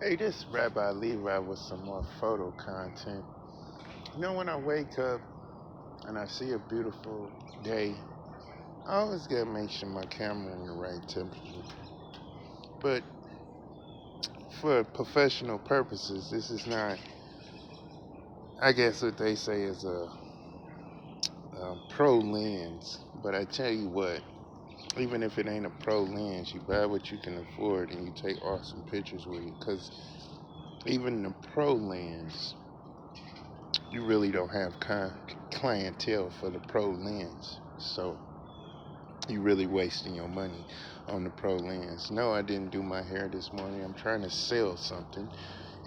Hey, this Rabbi Levi with some more photo content. When I wake up and I see a beautiful day, I always gotta make sure my camera in the right temperature. But for professional purposes, this is not, I guess what they say is a pro lens. But I tell you what, even if it ain't a pro lens, you buy what you can afford and you take awesome pictures with it. Because even the pro lens, you really don't have clientele for the pro lens. So you really wasting your money on the pro lens. No, I didn't do my hair this morning. I'm trying to sell something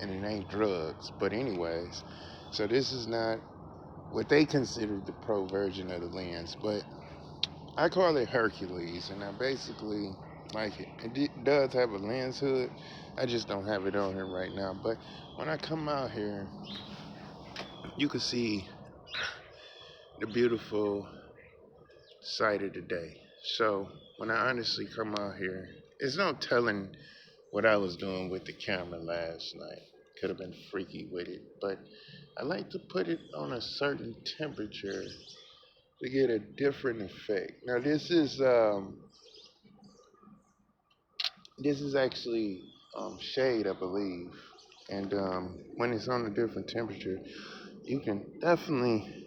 and it ain't drugs. But anyways, so this is not what they consider the pro version of the lens, but I call it Hercules, and I basically like it. It does have a lens hood. I just don't have it on here right now. But when I come out here, you can see the beautiful sight of the day. So when I honestly come out here, it's no telling what I was doing with the camera last night. Could have been freaky with it, but I like to put it on a certain temperature to get a different effect. Now this is actually shade, I believe, and when it's on a different temperature, you can definitely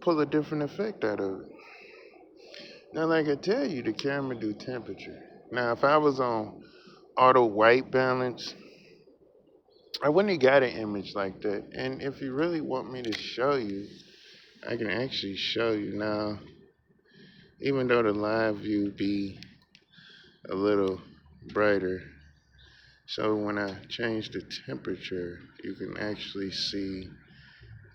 pull a different effect out of it. Now, like I tell you, the camera do temperature. Now, if I was on auto white balance, I wouldn't have got an image like that. And if you really want me to show you, I can actually show you now. Even though the live view be a little brighter, so when I change the temperature, you can actually see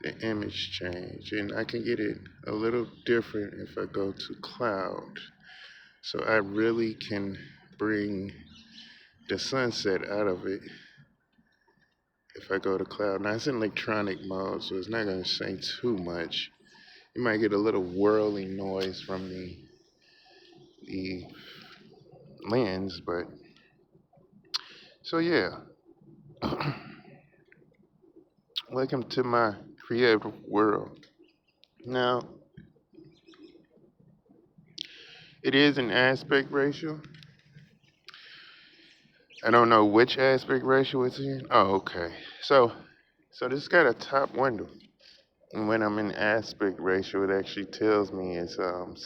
the image change. And I can get it a little different if I go to cloud. So I really can bring the sunset out of it if I go to cloud. Now it's in electronic mode, so it's not going to say too much. You might get a little whirling noise from the lens, but so yeah. Welcome to my creative world. Now it is an aspect ratio. I don't know which aspect ratio it's in. Oh, okay. So this got a top window. And when I'm in aspect ratio, it actually tells me it's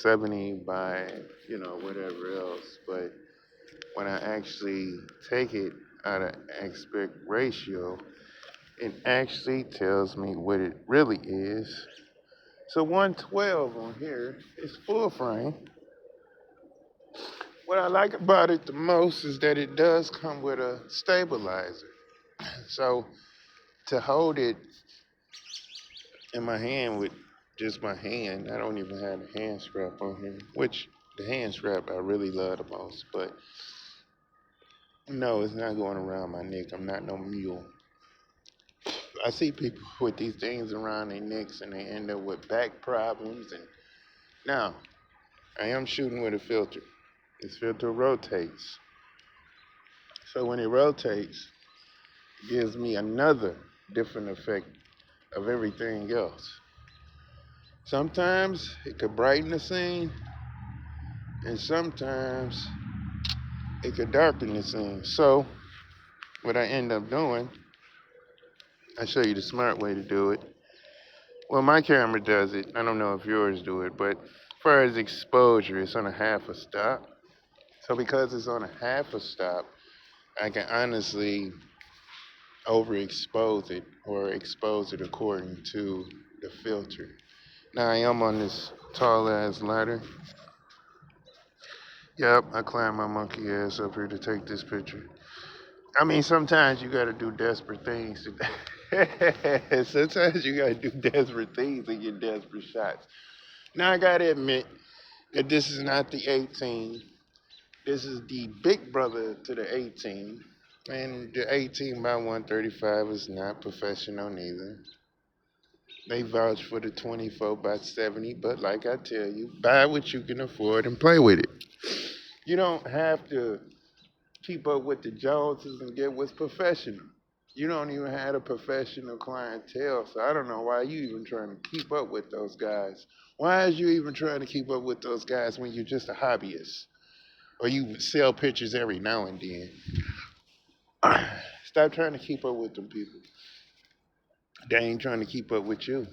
70 by, whatever else. But when I actually take it out of aspect ratio, it actually tells me what it really is. So 112 on here is full frame. What I like about it the most is that it does come with a stabilizer. So to hold it in my hand with just my hand, I don't even have a hand strap on here, which the hand strap I really love the most, but no, it's not going around my neck. I'm not no mule. I see people with these things around their necks and they end up with back problems. And now, I am shooting with a filter. This filter rotates. So when it rotates, it gives me another different effect of everything else. Sometimes it could brighten the scene, and sometimes it could darken the scene. So what I end up doing, I show you the smart way to do it. Well, my camera does it. I don't know if yours do it, but as far as exposure, it's on a half a stop. So because it's on a half a stop, I can honestly overexpose it or expose it according to the filter. Now I am on this tall ass ladder. Yep, I climbed my monkey ass up here to take this picture. I mean, sometimes you gotta do desperate things. Sometimes you gotta do desperate things and get desperate shots. Now I gotta admit that this is not the 18. This is the big brother to the 18. And the 18 by 135 is not professional neither. They vouch for the 24 by 70, but like I tell you, buy what you can afford and play with it. You don't have to keep up with the Joneses and get what's professional. You don't even have a professional clientele, so I don't know why you even trying to keep up with those guys. Why is you even trying to keep up with those guys when you're just a hobbyist? Or you sell pictures every now and then. Stop trying to keep up with them people. They ain't trying to keep up with you.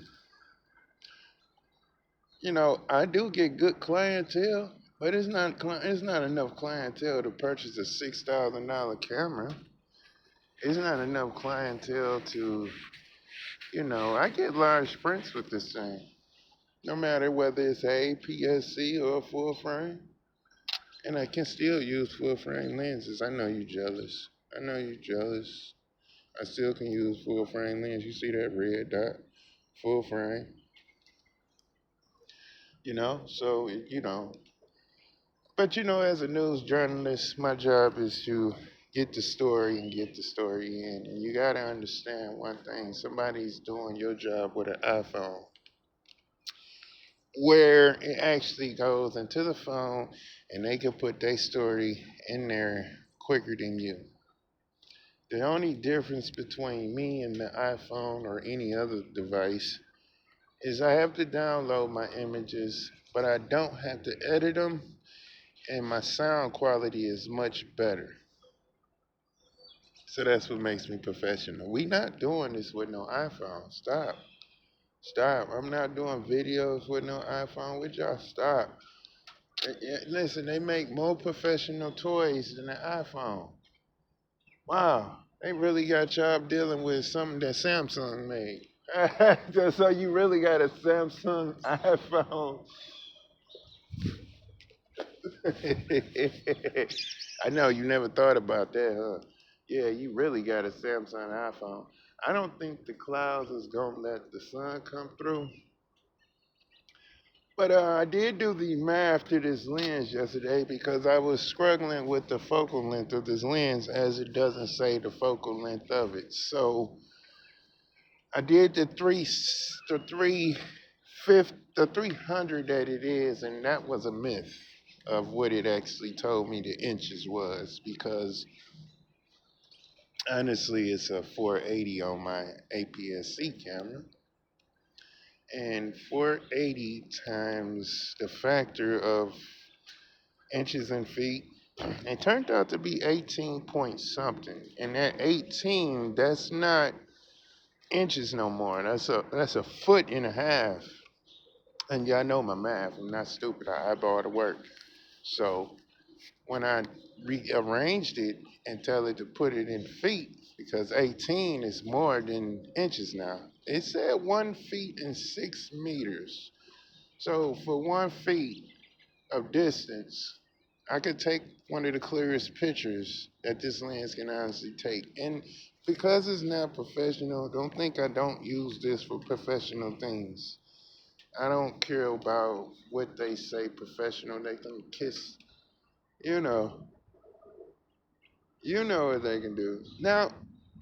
I do get good clientele, but it's not enough clientele to purchase a $6,000 camera. It's not enough clientele to, I get large prints with this thing. No matter whether it's a APS-C or a full frame. And I can still use full frame lenses. I know you're jealous. I know you're jealous. I still can use full frame lens. You see that red dot? Full frame. So. But as a news journalist, my job is to get the story and get the story in. And you got to understand one thing: somebody's doing your job with an iPhone, where it actually goes into the phone and they can put their story in there quicker than you. The only difference between me and the iPhone or any other device is I have to download my images, but I don't have to edit them, and my sound quality is much better. So that's what makes me professional. We not doing this with no iPhone. Stop. Stop. I'm not doing videos with no iPhone. Would y'all stop? Listen, they make more professional toys than the iPhone. Wow. They really got y'all dealing with something that Samsung made. So you really got a Samsung iPhone. I know you never thought about that, huh? Yeah, you really got a Samsung iPhone. I don't think the clouds is gonna let the sun come through. But I did do the math to this lens yesterday because I was struggling with the focal length of this lens as it doesn't say the focal length of it. So I did the 300 that it is, and that was a myth of what it actually told me the inches was, because honestly it's a 480 on my APS-C camera, and 480 times the factor of inches and feet, it turned out to be 18 point something, and that 18, that's not inches no more. That's a foot and a half. And y'all know my math. I'm not stupid. I eyeball the work. So when I rearranged it and tell it to put it in feet, because 18 is more than inches now, it said 1 feet and 6 meters. So for 1 feet of distance, I could take one of the clearest pictures that this lens can honestly take. And because it's not professional, don't think I don't use this for professional things. I don't care about what they say professional. They can kiss, you know, you know what they can do. Now,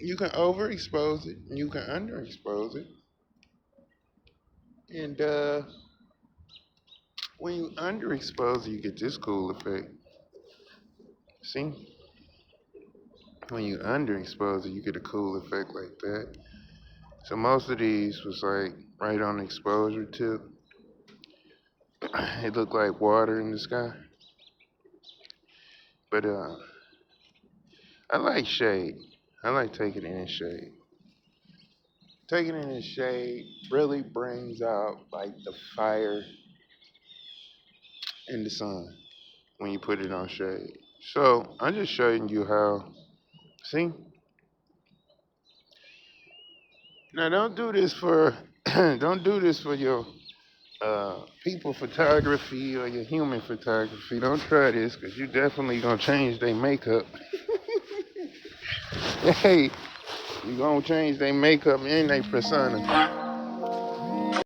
you can overexpose it, you can underexpose it. And when you underexpose it, you get this cool effect. See? When you underexpose it, you get a cool effect like that. So most of these was like right on the exposure tip. It looked like water in the sky. But I like shade. I like taking it in shade. Taking it in shade really brings out like the fire in the sun when you put it on shade. So I'm just showing you how. See? Now don't do this for don't do this for your people photography or your human photography. Don't try this because you definitely gonna change their makeup. Hey, you gonna change their makeup and their persona.